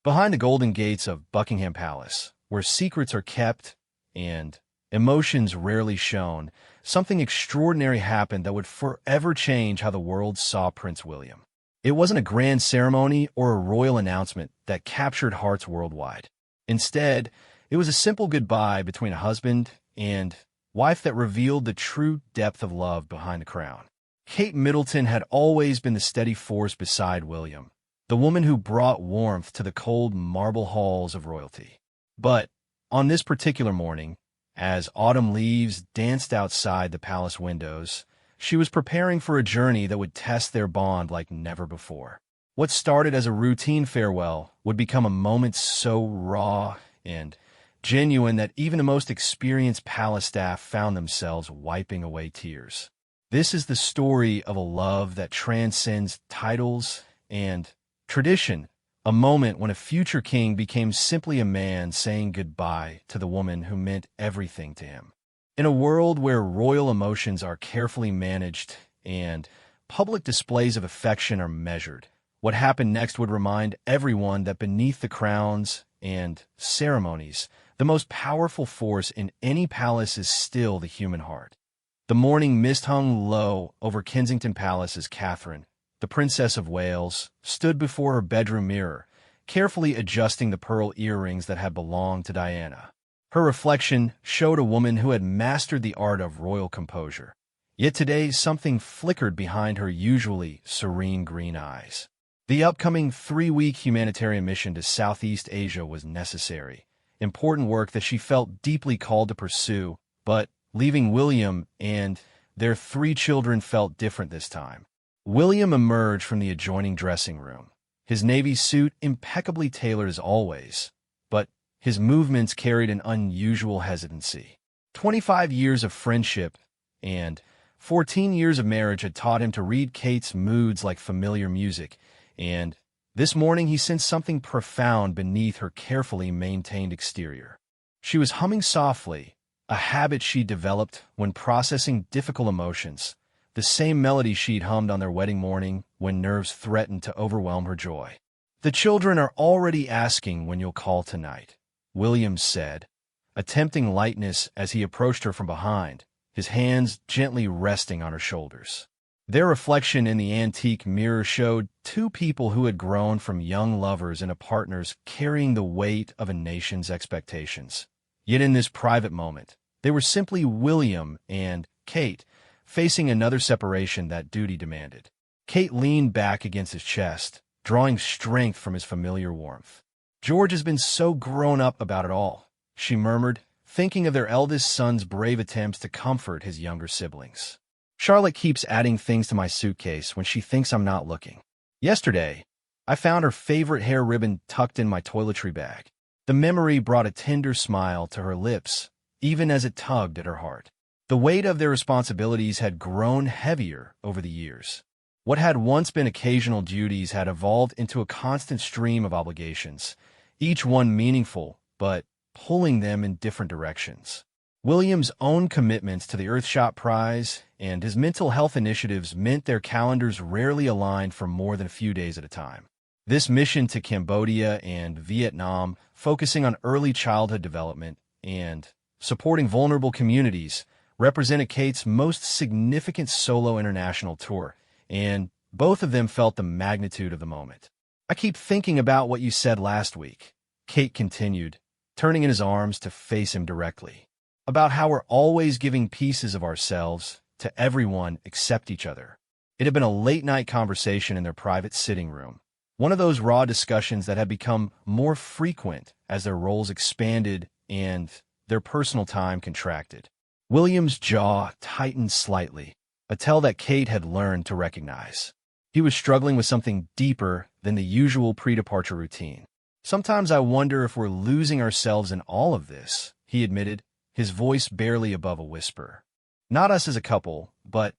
Behind the golden gates of Buckingham Palace, where secrets are kept and emotions rarely shown, something extraordinary happened that would forever change how the world saw Prince William. It wasn't a grand ceremony or a royal announcement that captured hearts worldwide. Instead, it was a simple goodbye between a husband and wife that revealed the true depth of love behind the crown. Kate Middleton had always been the steady force beside William, the woman who brought warmth to the cold marble halls of royalty. But on this particular morning, as autumn leaves danced outside the palace windows, she was preparing for a journey that would test their bond like never before. What started as a routine farewell would become a moment so raw and genuine that even the most experienced palace staff found themselves wiping away tears. This is the story of a love that transcends titles and tradition, a moment when a future king became simply a man saying goodbye to the woman who meant everything to him. In a world where royal emotions are carefully managed and public displays of affection are measured, what happened next would remind everyone that beneath the crowns and ceremonies, the most powerful force in any palace is still the human heart. The morning mist hung low over Kensington Palace as Catherine, the Princess of Wales, stood before her bedroom mirror, carefully adjusting the pearl earrings that had belonged to Diana. Her reflection showed a woman who had mastered the art of royal composure. Yet today something flickered behind her usually serene green eyes. The upcoming 3-week humanitarian mission to Southeast Asia was necessary, important work that she felt deeply called to pursue, but leaving William and their 3 children felt different this time. William emerged from the adjoining dressing room, his navy suit impeccably tailored as always, but his movements carried an unusual hesitancy. 25 years of friendship and 14 years of marriage had taught him to read Kate's moods like familiar music, and this morning he sensed something profound beneath her carefully maintained exterior. She was humming softly, a habit she developed when processing difficult emotions, the same melody she'd hummed on their wedding morning when nerves threatened to overwhelm her joy. "The children are already asking when you'll call tonight," Williams said, attempting lightness as he approached her from behind, his hands gently resting on her shoulders. Their reflection in the antique mirror showed 2 people who had grown from young lovers into partners carrying the weight of a nation's expectations. Yet in this private moment, they were simply William and Kate, facing another separation that duty demanded. Kate leaned back against his chest, drawing strength from his familiar warmth. "George has been so grown up about it all," she murmured, thinking of their eldest son's brave attempts to comfort his younger siblings. "Charlotte keeps adding things to my suitcase when she thinks I'm not looking. Yesterday, I found her favorite hair ribbon tucked in my toiletry bag." The memory brought a tender smile to her lips, even as it tugged at her heart. The weight of their responsibilities had grown heavier over the years. What had once been occasional duties had evolved into a constant stream of obligations, each one meaningful, but pulling them in different directions. William's own commitments to the Earthshot Prize and his mental health initiatives meant their calendars rarely aligned for more than a few days at a time. This mission to Cambodia and Vietnam, focusing on early childhood development and supporting vulnerable communities, represented Kate's most significant solo international tour, and both of them felt the magnitude of the moment. "I keep thinking about what you said last week," Kate continued, turning in his arms to face him directly, "about how we're always giving pieces of ourselves to everyone except each other." It had been a late-night conversation in their private sitting room, one of those raw discussions that had become more frequent as their roles expanded and their personal time contracted. William's jaw tightened slightly, a tell that Kate had learned to recognize. He was struggling with something deeper than the usual pre-departure routine. "Sometimes I wonder if we're losing ourselves in all of this," he admitted, his voice barely above a whisper. "Not us as a couple, but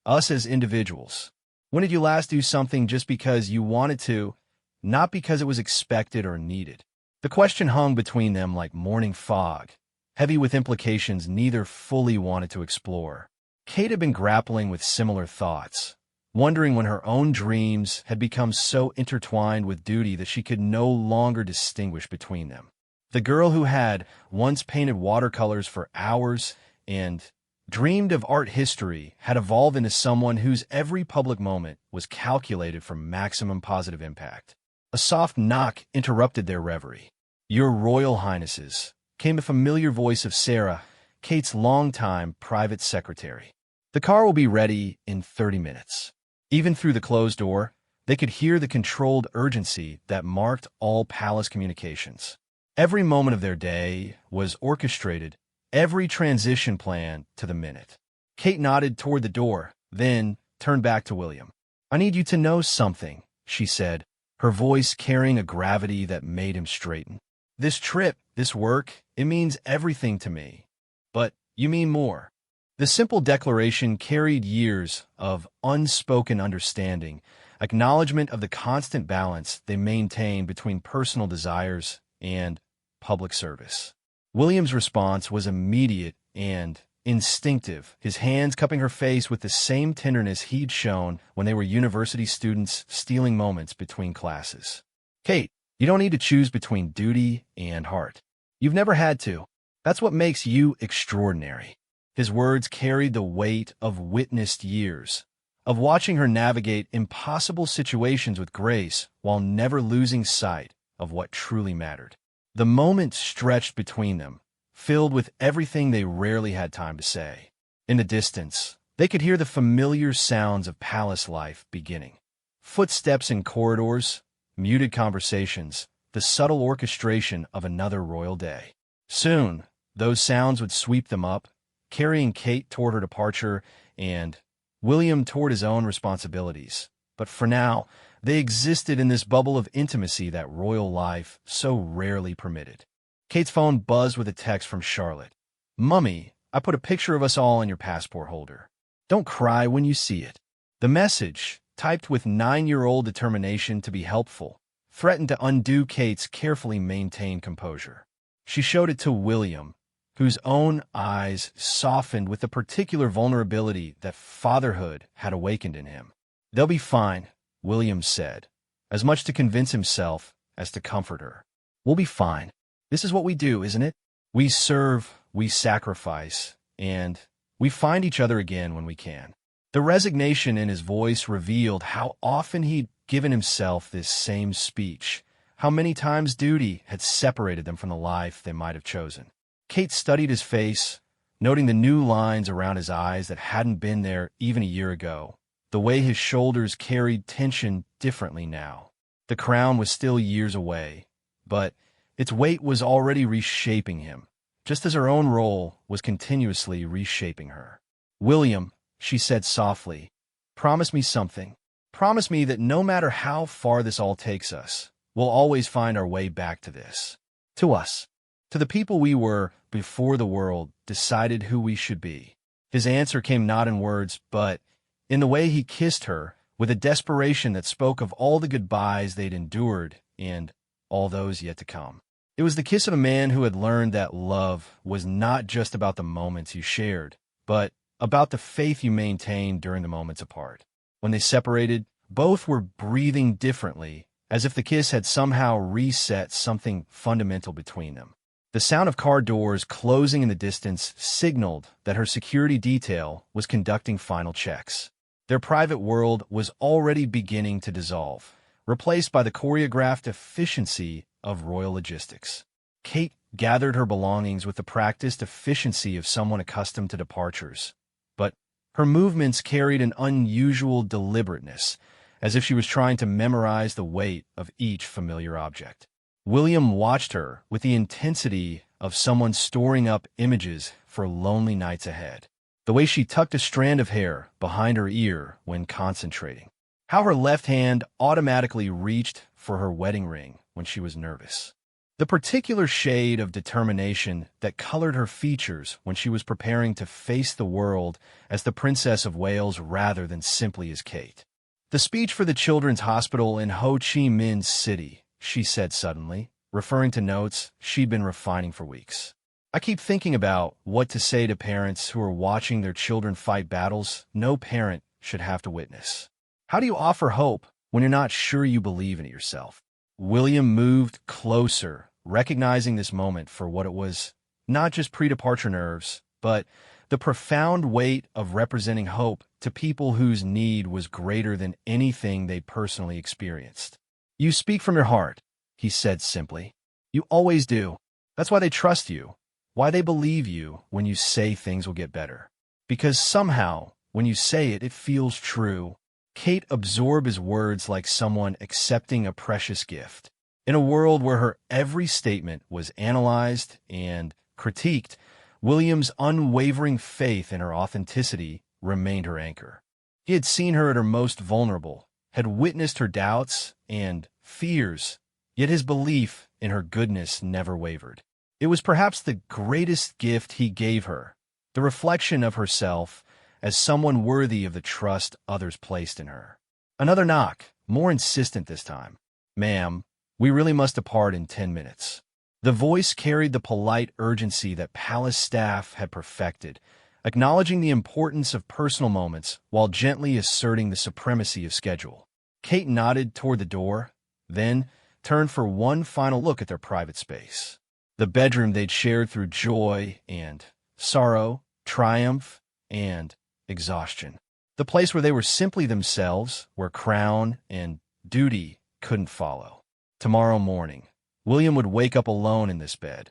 us as individuals. When did you last do something just because you wanted to, not because it was expected or needed?" The question hung between them like morning fog, heavy with implications neither fully wanted to explore. Kate had been grappling with similar thoughts, wondering when her own dreams had become so intertwined with duty that she could no longer distinguish between them. The girl who had once painted watercolors for hours and dreamed of art history had evolved into someone whose every public moment was calculated for maximum positive impact. A soft knock interrupted their reverie. "Your Royal Highnesses," came a familiar voice of Sarah, Kate's longtime private secretary. "The car will be ready in 30 minutes. Even through the closed door, they could hear the controlled urgency that marked all palace communications. Every moment of their day was orchestrated, every transition planned to the minute. Kate nodded toward the door, then turned back to William. "I need you to know something," she said, her voice carrying a gravity that made him straighten. "This trip, this work, it means everything to me. But you mean more." The simple declaration carried years of unspoken understanding, acknowledgement of the constant balance they maintained between personal desires and public service. William's response was immediate and instinctive, his hands cupping her face with the same tenderness he'd shown when they were university students stealing moments between classes. "Kate, you don't need to choose between duty and heart. You've never had to. That's what makes you extraordinary." His words carried the weight of witnessed years, of watching her navigate impossible situations with grace while never losing sight of what truly mattered. The moment stretched between them, filled with everything they rarely had time to say. In the distance, they could hear the familiar sounds of palace life beginning. Footsteps in corridors, muted conversations, the subtle orchestration of another royal day. Soon, those sounds would sweep them up, carrying Kate toward her departure and William toward his own responsibilities. But for now, they existed in this bubble of intimacy that royal life so rarely permitted. Kate's phone buzzed with a text from Charlotte. "Mummy, I put a picture of us all in your passport holder. Don't cry when you see it." The message, typed with 9-year-old determination to be helpful, threatened to undo Kate's carefully maintained composure. She showed it to William, whose own eyes softened with the particular vulnerability that fatherhood had awakened in him. "They'll be fine," William said, as much to convince himself as to comfort her. "We'll be fine. This is what we do, isn't it? We serve, we sacrifice, and we find each other again when we can." The resignation in his voice revealed how often he'd given himself this same speech, how many times duty had separated them from the life they might have chosen. Kate studied his face, noting the new lines around his eyes that hadn't been there even a year ago, the way his shoulders carried tension differently now. The crown was still years away, but its weight was already reshaping him, just as her own role was continuously reshaping her. "William," she said softly, "promise me something. Promise me that no matter how far this all takes us, we'll always find our way back to this. To us. To the people we were before the world decided who we should be." His answer came not in words, but in the way he kissed her, with a desperation that spoke of all the goodbyes they'd endured and all those yet to come. It was the kiss of a man who had learned that love was not just about the moments you shared, but about the faith you maintained during the moments apart. When they separated, both were breathing differently, as if the kiss had somehow reset something fundamental between them. The sound of car doors closing in the distance signaled that her security detail was conducting final checks. Their private world was already beginning to dissolve, replaced by the choreographed efficiency of royal logistics. Kate gathered her belongings with the practiced efficiency of someone accustomed to departures, but her movements carried an unusual deliberateness, as if she was trying to memorize the weight of each familiar object. William watched her with the intensity of someone storing up images for lonely nights ahead. The way she tucked a strand of hair behind her ear when concentrating. How her left hand automatically reached for her wedding ring when she was nervous. The particular shade of determination that colored her features when she was preparing to face the world as the Princess of Wales rather than simply as Kate. "The speech for the Children's Hospital in Ho Chi Minh City," she said suddenly, referring to notes she'd been refining for weeks. "I keep thinking about what to say to parents who are watching their children fight battles no parent should have to witness. How do you offer hope when you're not sure you believe in it yourself? William moved closer, recognizing this moment for what it was, not just pre-departure nerves, but the profound weight of representing hope to people whose need was greater than anything they personally experienced. You speak from your heart, he said simply. You always do. That's why they trust you, why they believe you when you say things will get better. Because somehow, when you say it, it feels true. Kate absorbed his words like someone accepting a precious gift. In a world where her every statement was analyzed and critiqued, William's unwavering faith in her authenticity remained her anchor. He had seen her at her most vulnerable, had witnessed her doubts and fears, yet his belief in her goodness never wavered. It was perhaps the greatest gift he gave her, the reflection of herself as someone worthy of the trust others placed in her. Another knock, more insistent this time. Ma'am, we really must depart in 10 minutes. The voice carried the polite urgency that palace staff had perfected, acknowledging the importance of personal moments while gently asserting the supremacy of schedule. Kate nodded toward the door, then turned for one final look at their private space. The bedroom they'd shared through joy and sorrow, triumph and exhaustion. The place where they were simply themselves, where crown and duty couldn't follow. Tomorrow morning, William would wake up alone in this bed,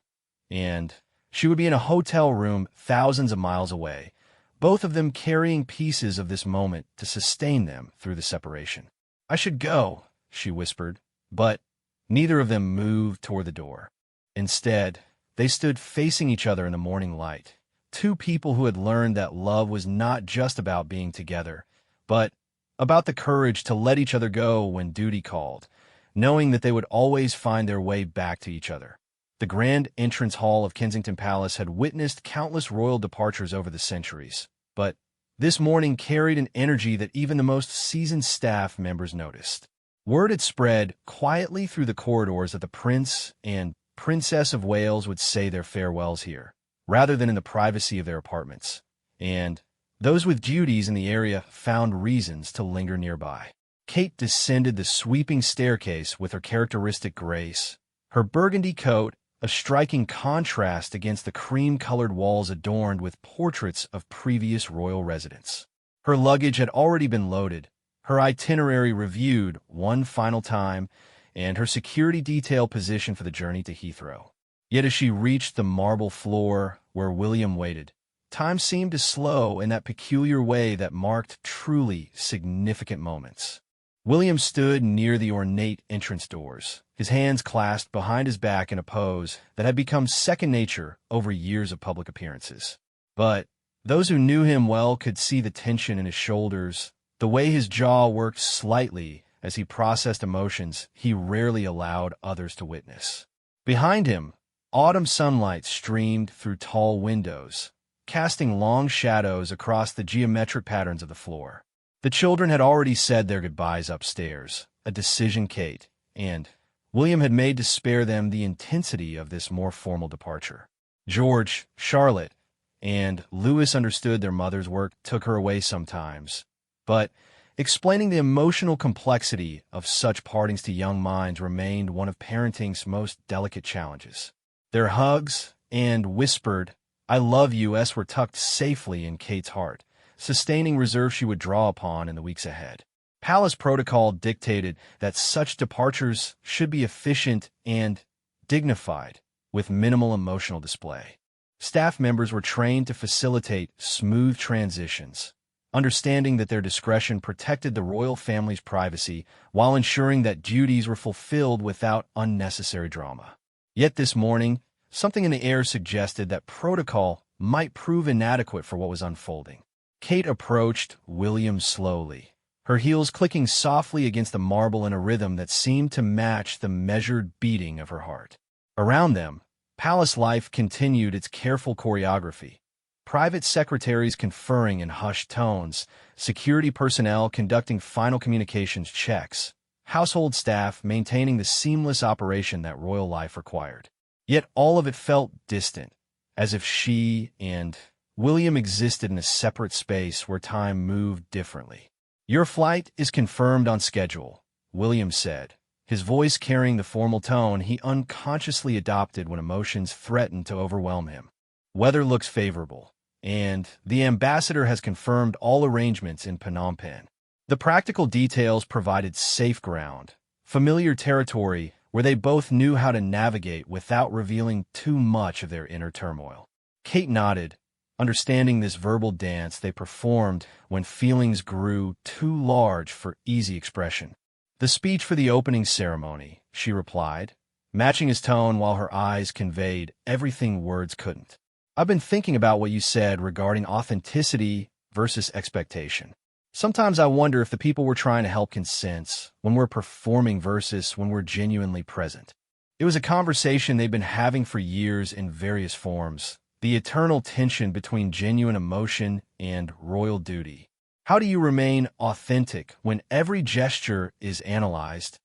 and she would be in a hotel room thousands of miles away, both of them carrying pieces of this moment to sustain them through the separation. I should go, she whispered, but neither of them moved toward the door. Instead, they stood facing each other in the morning light, two people who had learned that love was not just about being together, but about the courage to let each other go when duty called, knowing that they would always find their way back to each other. The grand entrance hall of Kensington Palace had witnessed countless royal departures over the centuries, but this morning carried an energy that even the most seasoned staff members noticed. Word had spread quietly through the corridors that the Prince and Princess of Wales would say their farewells here, rather than in the privacy of their apartments, and those with duties in the area found reasons to linger nearby. Kate descended the sweeping staircase with her characteristic grace, her burgundy coat a striking contrast against the cream-colored walls adorned with portraits of previous royal residents. Her luggage had already been loaded, her itinerary reviewed one final time, and her security detail positioned for the journey to Heathrow. Yet as she reached the marble floor where William waited, time seemed to slow in that peculiar way that marked truly significant moments. William stood near the ornate entrance doors, his hands clasped behind his back in a pose that had become second nature over years of public appearances. But those who knew him well could see the tension in his shoulders, the way his jaw worked slightly as he processed emotions he rarely allowed others to witness. Behind him, autumn sunlight streamed through tall windows, casting long shadows across the geometric patterns of the floor. The children had already said their goodbyes upstairs, a decision Kate and William had made to spare them the intensity of this more formal departure. George, Charlotte, and Louis understood their mother's work took her away sometimes, but explaining the emotional complexity of such partings to young minds remained one of parenting's most delicate challenges. Their hugs and whispered, "I love you," were tucked safely in Kate's heart, sustaining reserve she would draw upon in the weeks ahead. Palace protocol dictated that such departures should be efficient and dignified, with minimal emotional display. Staff members were trained to facilitate smooth transitions, understanding that their discretion protected the royal family's privacy while ensuring that duties were fulfilled without unnecessary drama. Yet this morning, something in the air suggested that protocol might prove inadequate for what was unfolding. Kate approached William slowly, her heels clicking softly against the marble in a rhythm that seemed to match the measured beating of her heart. Around them, palace life continued its careful choreography. Private secretaries conferring in hushed tones, security personnel conducting final communications checks, household staff maintaining the seamless operation that royal life required. Yet all of it felt distant, as if she and William existed in a separate space where time moved differently. "Your flight is confirmed on schedule," William said, his voice carrying the formal tone he unconsciously adopted when emotions threatened to overwhelm him. "Weather looks favorable, and the ambassador has confirmed all arrangements in Phnom Penh." The practical details provided safe ground, familiar territory where they both knew how to navigate without revealing too much of their inner turmoil. Kate nodded, understanding this verbal dance they performed when feelings grew too large for easy expression. "The speech for the opening ceremony," she replied, matching his tone while her eyes conveyed everything words couldn't. "I've been thinking about what you said regarding authenticity versus expectation. Sometimes I wonder if the people we're trying to help can sense when we're performing versus when we're genuinely present." It was a conversation they'd been having for years in various forms, the eternal tension between genuine emotion and royal duty. How do you remain authentic when every gesture is analyzed,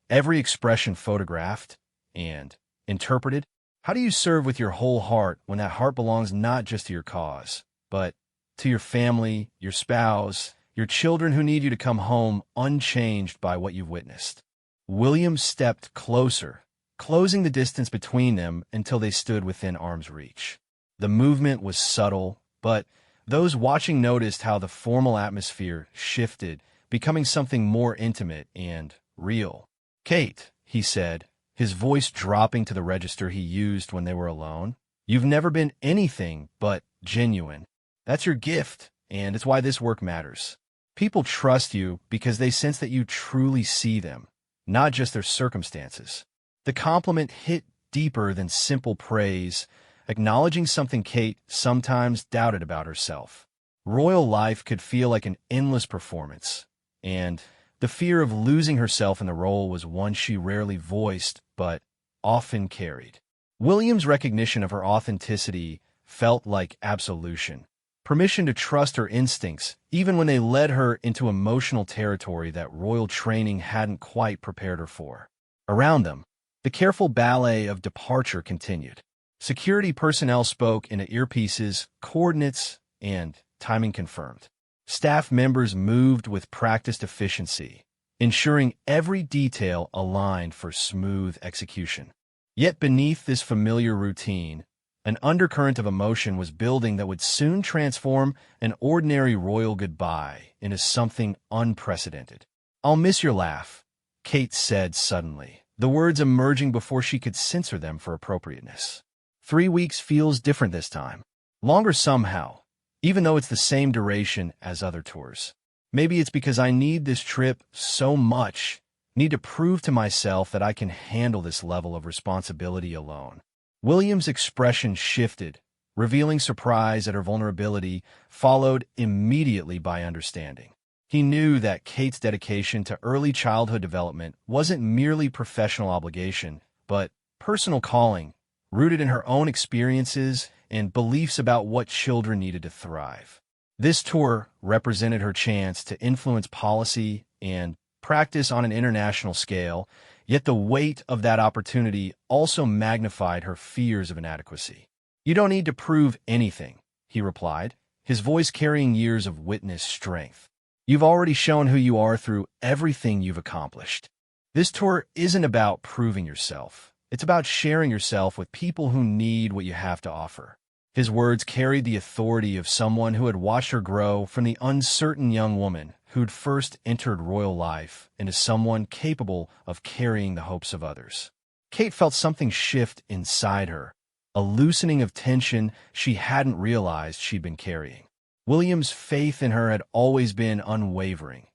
every expression photographed and interpreted? How do you serve with your whole heart when that heart belongs not just to your cause, but to your family, your spouse, your children who need you to come home unchanged by what you've witnessed? William stepped closer, closing the distance between them until they stood within arm's reach. The movement was subtle, but those watching noticed how the formal atmosphere shifted, becoming something more intimate and real. "Kate," he said, his voice dropping to the register he used when they were alone, "you've never been anything but genuine. That's your gift, and it's why this work matters. People trust you because they sense that you truly see them, not just their circumstances." The compliment hit deeper than simple praise, acknowledging something Kate sometimes doubted about herself. Royal life could feel like an endless performance, and the fear of losing herself in the role was one she rarely voiced but often carried. William's recognition of her authenticity felt like absolution, permission to trust her instincts even when they led her into emotional territory that royal training hadn't quite prepared her for. Around them, the careful ballet of departure continued. Security personnel spoke into earpieces, coordinates, and timing confirmed. Staff members moved with practiced efficiency, ensuring every detail aligned for smooth execution. Yet beneath this familiar routine, an undercurrent of emotion was building that would soon transform an ordinary royal goodbye into something unprecedented. "I'll miss your laugh," Kate said suddenly, the words emerging before she could censor them for appropriateness. 3 weeks feels different this time. Longer somehow, even though it's the same duration as other tours. Maybe it's because I need this trip so much, need to prove to myself that I can handle this level of responsibility alone. William's expression shifted, revealing surprise at her vulnerability, followed immediately by understanding. He knew that Kate's dedication to early childhood development wasn't merely professional obligation, but personal calling, rooted in her own experiences and beliefs about what children needed to thrive. This tour represented her chance to influence policy and practice on an international scale, yet the weight of that opportunity also magnified her fears of inadequacy. "You don't need to prove anything," he replied, his voice carrying years of witness strength. "You've already shown who you are through everything you've accomplished. This tour isn't about proving yourself. It's about sharing yourself with people who need what you have to offer." His words carried the authority of someone who had watched her grow from the uncertain young woman who'd first entered royal life into someone capable of carrying the hopes of others. Kate felt something shift inside her, a loosening of tension she hadn't realized she'd been carrying. William's faith in her had always been unwavering,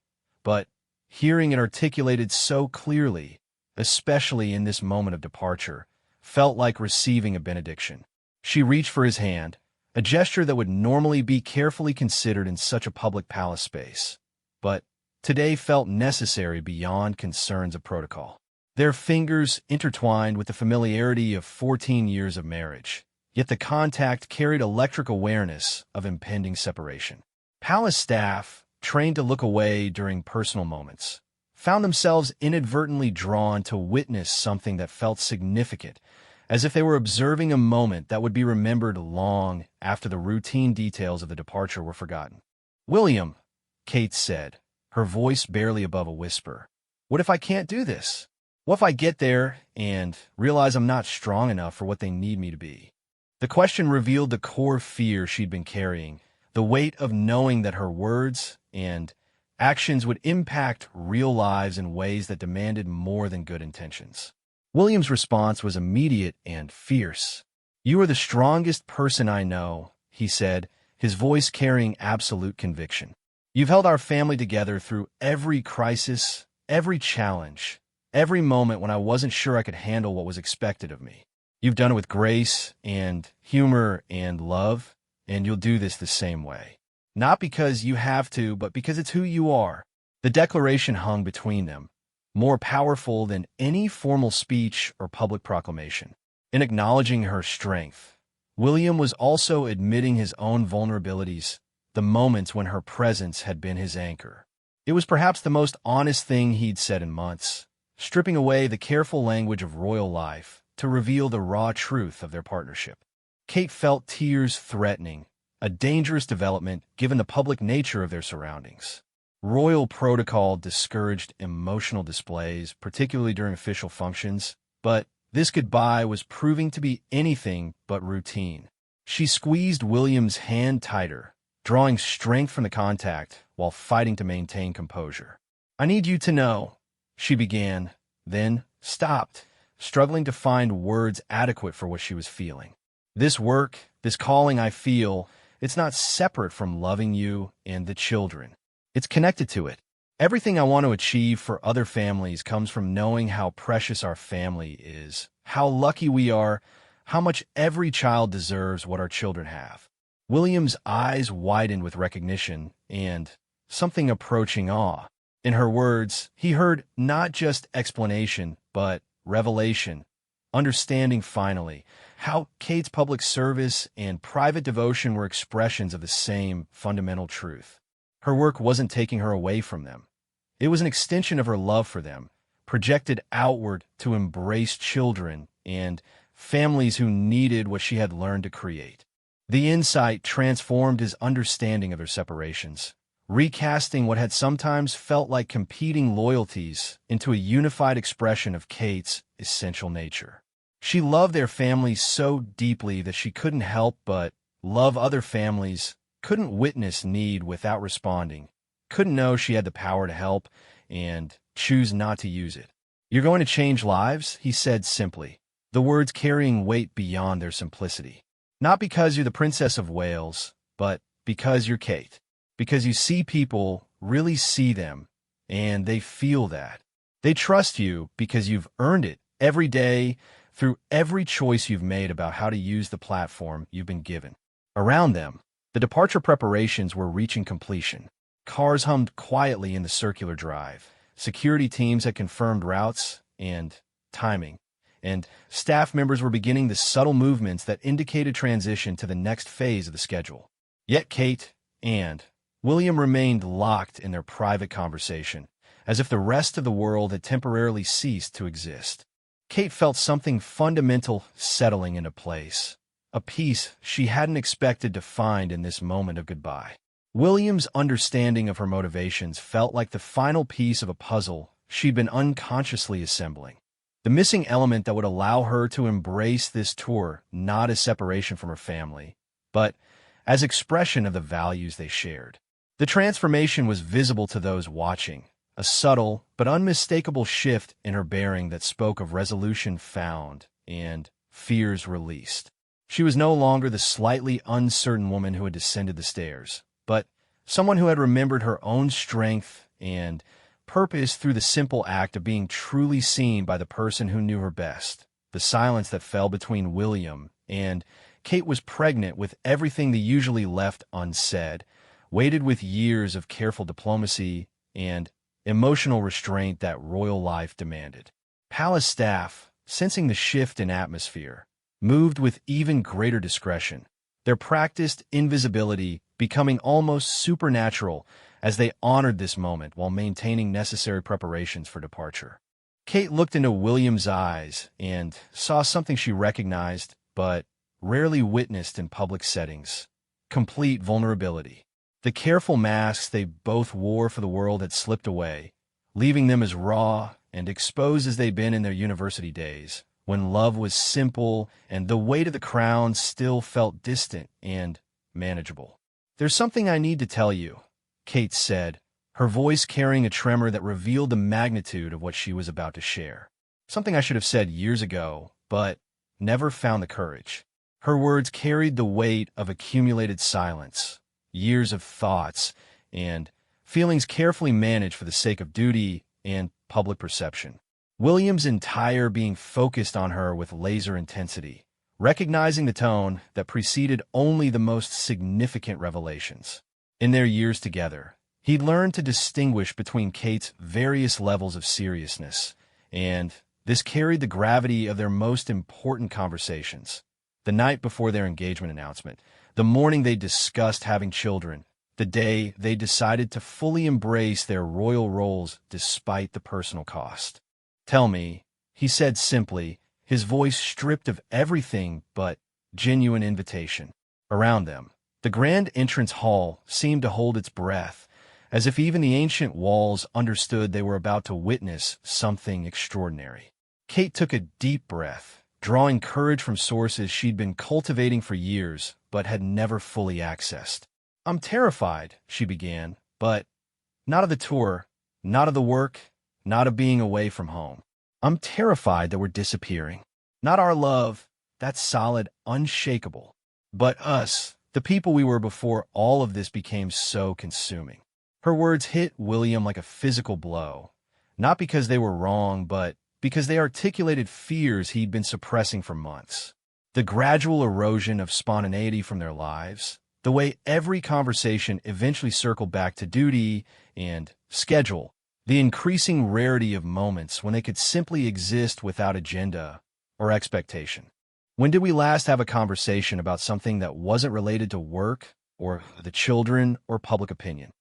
but hearing it articulated so clearly, especially in this moment of departure, felt like receiving a benediction. She reached for his hand, a gesture that would normally be carefully considered in such a public palace space, but today felt necessary beyond concerns of protocol. Their fingers intertwined with the familiarity of 14 years of marriage, yet the contact carried electric awareness of impending separation. Palace staff, trained to look away during personal moments, found themselves inadvertently drawn to witness something that felt significant, as if they were observing a moment that would be remembered long after the routine details of the departure were forgotten. "William," Kate said, her voice barely above a whisper. What if I can't do this? What if I get there and realize I'm not strong enough for what they need me to be? The question revealed the core fear she'd been carrying, the weight of knowing that her words and actions would impact real lives in ways that demanded more than good intentions. William's response was immediate and fierce. "You are the strongest person I know," he said, his voice carrying absolute conviction. "You've held our family together through every crisis, every challenge, every moment when I wasn't sure I could handle what was expected of me. You've done it with grace and humor and love, and you'll do this the same way. Not because you have to, but because it's who you are." The declaration hung between them, more powerful than any formal speech or public proclamation. In acknowledging her strength, William was also admitting his own vulnerabilities, the moments when her presence had been his anchor. It was perhaps the most honest thing he'd said in months, stripping away the careful language of royal life to reveal the raw truth of their partnership. Kate felt tears threatening, a dangerous development given the public nature of their surroundings. Royal protocol discouraged emotional displays, particularly during official functions, but this goodbye was proving to be anything but routine. She squeezed William's hand tighter, drawing strength from the contact while fighting to maintain composure. "I need you to know," she began, then stopped, struggling to find words adequate for what she was feeling. "This work, this calling I feel, it's not separate from loving you and the children. It's connected to it. Everything I want to achieve for other families comes from knowing how precious our family is, how lucky we are, how much every child deserves what our children have." William's eyes widened with recognition and something approaching awe. In her words, he heard not just explanation, but revelation, understanding finally, how Kate's public service and private devotion were expressions of the same fundamental truth. Her work wasn't taking her away from them. It was an extension of her love for them, projected outward to embrace children and families who needed what she had learned to create. The insight transformed his understanding of their separations, recasting what had sometimes felt like competing loyalties into a unified expression of Kate's essential nature. She loved their family so deeply that she couldn't help but love other families, couldn't witness need without responding, couldn't know she had the power to help, and choose not to use it. "You're going to change lives," he said simply, the words carrying weight beyond their simplicity. "Not because you're the Princess of Wales, but because you're Kate. Because you see people really see them, and they feel that. They trust you because you've earned it every day through every choice you've made about how to use the platform you've been given." Around them, the departure preparations were reaching completion. Cars hummed quietly in the circular drive. Security teams had confirmed routes and timing, and staff members were beginning the subtle movements that indicated transition to the next phase of the schedule. Yet Kate and William remained locked in their private conversation, as if the rest of the world had temporarily ceased to exist. Kate felt something fundamental settling into place, a peace she hadn't expected to find in this moment of goodbye. William's understanding of her motivations felt like the final piece of a puzzle she'd been unconsciously assembling. The missing element that would allow her to embrace this tour not as separation from her family, but as expression of the values they shared. The transformation was visible to those watching, a subtle but unmistakable shift in her bearing that spoke of resolution found and fears released. She was no longer the slightly uncertain woman who had descended the stairs, but someone who had remembered her own strength and purpose through the simple act of being truly seen by the person who knew her best. The silence that fell between William and Kate was pregnant with everything they usually left unsaid, weighted with years of careful diplomacy and emotional restraint that royal life demanded. Palace staff, sensing the shift in atmosphere, moved with even greater discretion, their practiced invisibility becoming almost supernatural as they honored this moment while maintaining necessary preparations for departure. Kate looked into William's eyes and saw something she recognized but rarely witnessed in public settings: complete vulnerability. The careful masks they both wore for the world had slipped away, leaving them as raw and exposed as they'd been in their university days, when love was simple and the weight of the crown still felt distant and manageable. "There's something I need to tell you," Kate said, her voice carrying a tremor that revealed the magnitude of what she was about to share. "Something I should have said years ago, but never found the courage." Her words carried the weight of accumulated silence, years of thoughts, and feelings carefully managed for the sake of duty and public perception. William's entire being focused on her with laser intensity, recognizing the tone that preceded only the most significant revelations. In their years together, he'd learned to distinguish between Kate's various levels of seriousness, and this carried the gravity of their most important conversations. The night before their engagement announcement, the morning they discussed having children, the day they decided to fully embrace their royal roles despite the personal cost. "Tell me," he said simply, his voice stripped of everything but genuine invitation. Around them, the grand entrance hall seemed to hold its breath, as if even the ancient walls understood they were about to witness something extraordinary. Kate took a deep breath, drawing courage from sources she'd been cultivating for years but had never fully accessed. "I'm terrified," she began, "but not of the tour, not of the work, not of being away from home. I'm terrified that we're disappearing. Not our love, that's solid, unshakable, but us, the people we were before all of this became so consuming." Her words hit William like a physical blow, not because they were wrong, but because they articulated fears he'd been suppressing for months. The gradual erosion of spontaneity from their lives, the way every conversation eventually circled back to duty and schedule, the increasing rarity of moments when they could simply exist without agenda or expectation. "When did we last have a conversation about something that wasn't related to work or the children or public opinion?"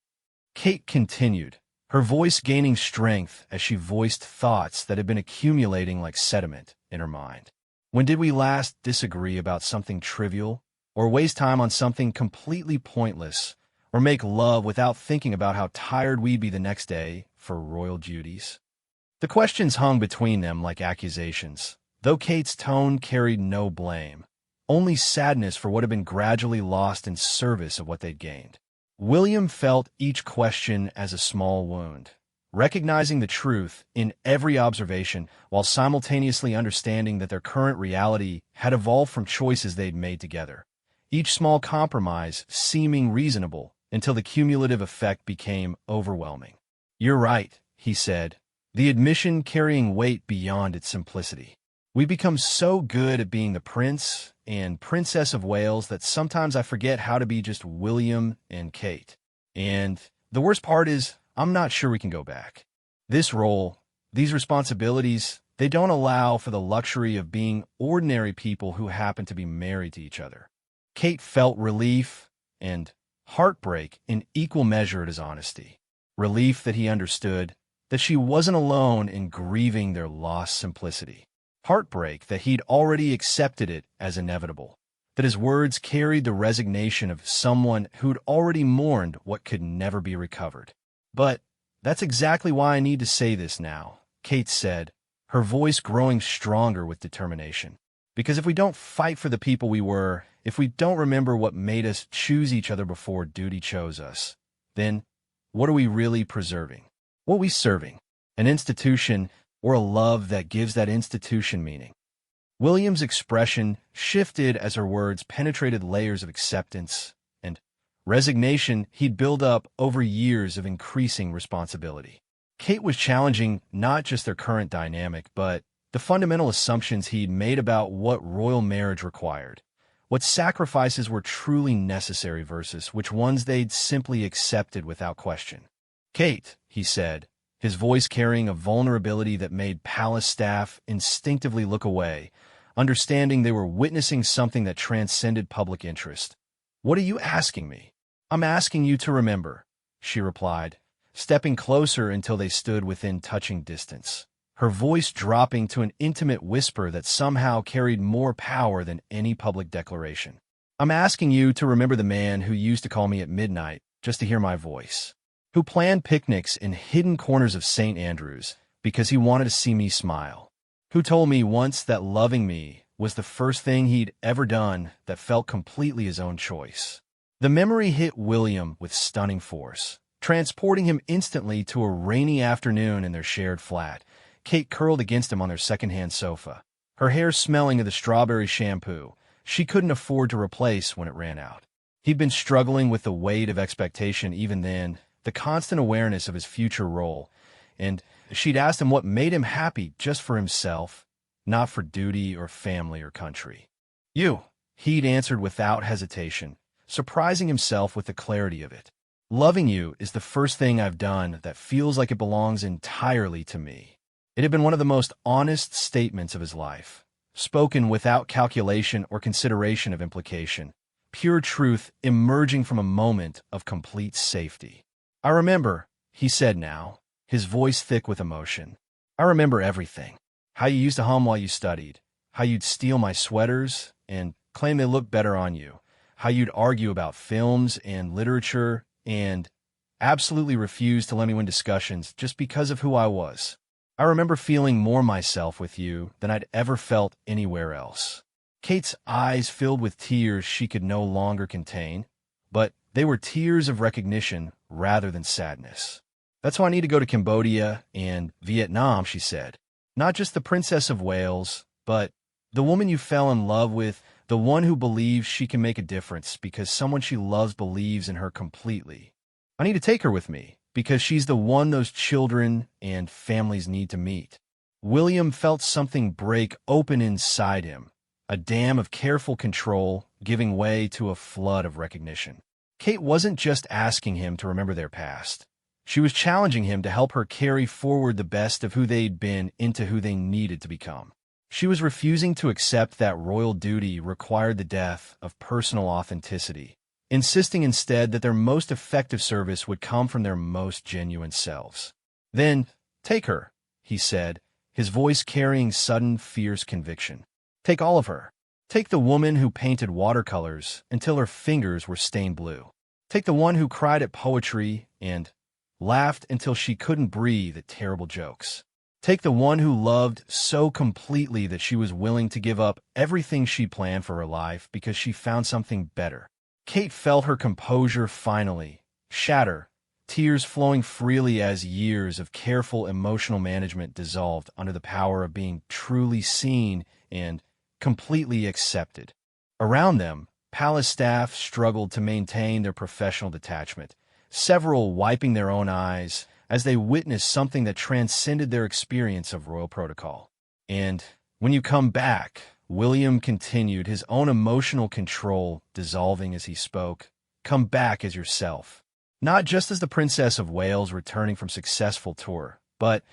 Kate continued, her voice gaining strength as she voiced thoughts that had been accumulating like sediment in her mind. "When did we last disagree about something trivial, or waste time on something completely pointless, or make love without thinking about how tired we'd be the next day for royal duties?" The questions hung between them like accusations, though Kate's tone carried no blame, only sadness for what had been gradually lost in service of what they'd gained. William felt each question as a small wound, recognizing the truth in every observation while simultaneously understanding that their current reality had evolved from choices they'd made together, each small compromise seeming reasonable until the cumulative effect became overwhelming. "You're right," he said, the admission carrying weight beyond its simplicity. "We become so good at being the prince and princess of Wales that sometimes I forget how to be just William and Kate. And the worst part is, I'm not sure we can go back. This role, these responsibilities, they don't allow for the luxury of being ordinary people who happen to be married to each other." Kate felt relief and heartbreak in equal measure at his honesty. Relief that he understood, that she wasn't alone in grieving their lost simplicity. Heartbreak that he'd already accepted it as inevitable, that his words carried the resignation of someone who'd already mourned what could never be recovered. "But that's exactly why I need to say this now," Kate said, her voice growing stronger with determination. "Because if we don't fight for the people we were, if we don't remember what made us choose each other before duty chose us, then what are we really preserving? What are we serving? An institution or a love that gives that institution meaning?" William's expression shifted as her words penetrated layers of acceptance and resignation he'd built up over years of increasing responsibility. Kate was challenging not just their current dynamic, but the fundamental assumptions he'd made about what royal marriage required, what sacrifices were truly necessary versus which ones they'd simply accepted without question. "Kate," he said, his voice carrying a vulnerability that made palace staff instinctively look away, understanding they were witnessing something that transcended public interest. "What are you asking me?" "I'm asking you to remember," she replied, stepping closer until they stood within touching distance, her voice dropping to an intimate whisper that somehow carried more power than any public declaration. "I'm asking you to remember the man who used to call me at midnight just to hear my voice, who planned picnics in hidden corners of St. Andrews because he wanted to see me smile, who told me once that loving me was the first thing he'd ever done that felt completely his own choice. The memory hit William with stunning force, transporting him instantly to a rainy afternoon in their shared flat. Kate curled against him on their second-hand sofa, her hair smelling of the strawberry shampoo she couldn't afford to replace when it ran out. He'd been struggling with the weight of expectation even then, the constant awareness of his future role, and she'd asked him what made him happy just for himself, not for duty or family or country. You, he'd answered without hesitation, surprising himself with the clarity of it. Loving you is the first thing I've done that feels like it belongs entirely to me. It had been one of the most honest statements of his life, spoken without calculation or consideration of implication, pure truth emerging from a moment of complete safety. I remember, he said now, his voice thick with emotion. I remember everything. How you used to hum while you studied, how you'd steal my sweaters and claim they looked better on you, how you'd argue about films and literature and absolutely refuse to let me win discussions just because of who I was. I remember feeling more myself with you than I'd ever felt anywhere else. Kate's eyes filled with tears she could no longer contain, but they were tears of recognition rather than sadness. That's why I need to go to Cambodia and Vietnam, she said. Not just the Princess of Wales, but the woman you fell in love with, the one who believes she can make a difference because someone she loves believes in her completely. I need to take her with me, because she's the one those children and families need to meet. William felt something break open inside him, a dam of careful control giving way to a flood of recognition. Kate wasn't just asking him to remember their past. She was challenging him to help her carry forward the best of who they'd been into who they needed to become. She was refusing to accept that royal duty required the death of personal authenticity, insisting instead that their most effective service would come from their most genuine selves. Then, take her, he said, his voice carrying sudden, fierce conviction. Take all of her. Take the woman who painted watercolors until her fingers were stained blue. Take the one who cried at poetry and laughed until she couldn't breathe at terrible jokes. Take the one who loved so completely that she was willing to give up everything she planned for her life because she found something better. Kate felt her composure finally shatter, tears flowing freely as years of careful emotional management dissolved under the power of being truly seen and completely accepted. Around them, palace staff struggled to maintain their professional detachment, several wiping their own eyes as they witnessed something that transcended their experience of royal protocol. And when you come back, William continued, his own emotional control dissolving as he spoke, come back as yourself. Not just as the Princess of Wales returning from successful tour, but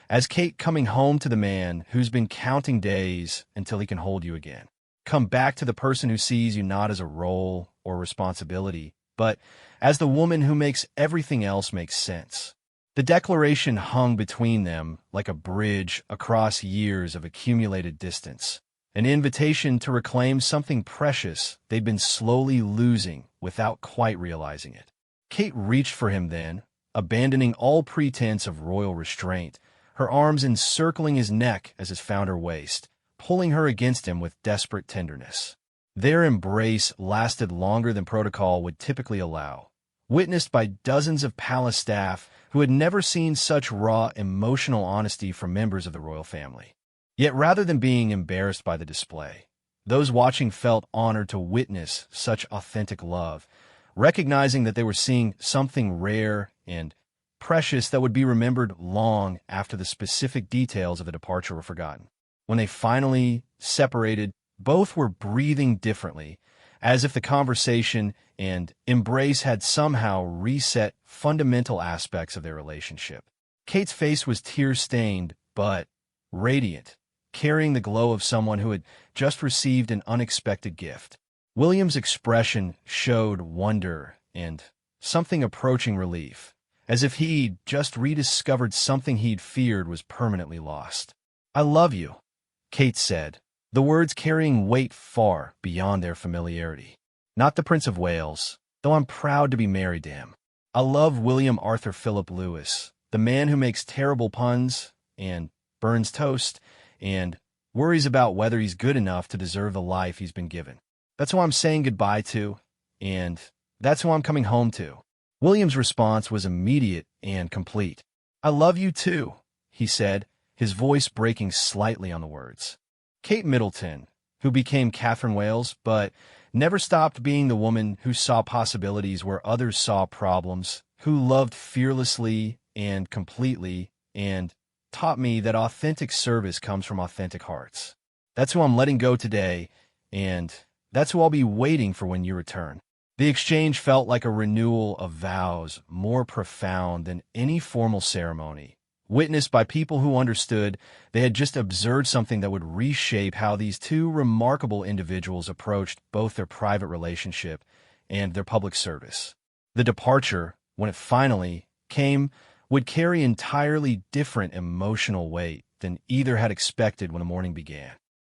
as Kate coming home to the man who's been counting days until he can hold you again. Come back to the person who sees you not as a role or responsibility, but as the woman who makes everything else make sense. The declaration hung between them like a bridge across years of accumulated distance, an invitation to reclaim something precious they'd been slowly losing without quite realizing it. Kate reached for him then, abandoning all pretense of royal restraint, her arms encircling his neck as it found her waist, pulling her against him with desperate tenderness. Their embrace lasted longer than protocol would typically allow, witnessed by dozens of palace staff who had never seen such raw emotional honesty from members of the royal family. Yet rather than being embarrassed by the display, those watching felt honored to witness such authentic love, recognizing that they were seeing something rare and precious that would be remembered long after the specific details of the departure were forgotten. When they finally separated, both were breathing differently, as if the conversation and embrace had somehow reset fundamental aspects of their relationship. Kate's face was tear-stained, but radiant, carrying the glow of someone who had just received an unexpected gift. William's expression showed wonder and something approaching relief, as if he'd just rediscovered something he'd feared was permanently lost. "I love you," Kate said, the words carrying weight far beyond their familiarity. "Not the Prince of Wales, though I'm proud to be married to him. I love William Arthur Philip Lewis, the man who makes terrible puns and burns toast and worries about whether he's good enough to deserve the life he's been given. That's who I'm saying goodbye to, and that's who I'm coming home to. William's response was immediate and complete. I love you too, he said, his voice breaking slightly on the words. Kate Middleton, who became Catherine Wales, but never stopped being the woman who saw possibilities where others saw problems, who loved fearlessly and completely, and taught me that authentic service comes from authentic hearts. That's who I'm letting go today, and that's who I'll be waiting for when you return. The exchange felt like a renewal of vows, more profound than any formal ceremony, witnessed by people who understood they had just observed something that would reshape how these two remarkable individuals approached both their private relationship and their public service. The departure, when it finally came, would carry entirely different emotional weight than either had expected when the morning began.